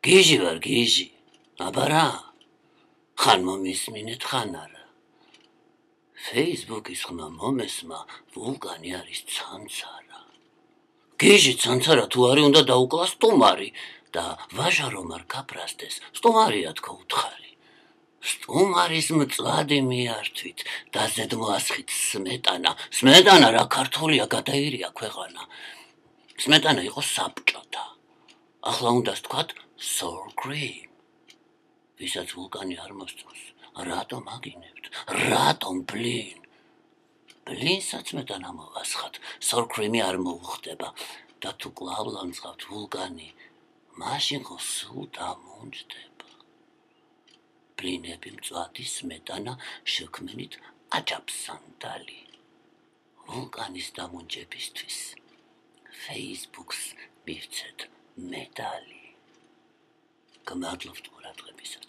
გიჟი ვარ, გიჟი. აბა რა? ხან მომისმინეთ, ხან არა. Facebook-ის ხმა მომესმა, ვულკანი არის ცანცარა. გიჟი ცანცარა თუ არის, უნდა დაუკლას სტუმარი და ვაჟა რომ არ გაფრასდეს, სტუმარია თქო უთხარი. სტუმარის მწვადი მიართვით, დაზედ მოასხით სმეტანა. სმეტანა რა ქართულია, გადაირია ქვეყანა. სმეტანა იყო საბჭოთა. ახლა უნდა თქვათ sour cream. ვისაც ვულკანი არ მოსწონს, რატომ აგინებთ? რატომ ბლინ? ბლინსაც სმეტანა მოვასხათ, sour cream-ი არ მოუხდება და თუ კვლავ ლამძღავთ ვულკანი, მაშინ ხო სულ დამუნჯდება. ბლინები მწვადი, სმეტანა, შექმნით აჯაფსანდალი. ვულკანის დამუნჯებისთვის Facebook-ს მივცეთ მედალი. გმადლობთ ყურადღებისას.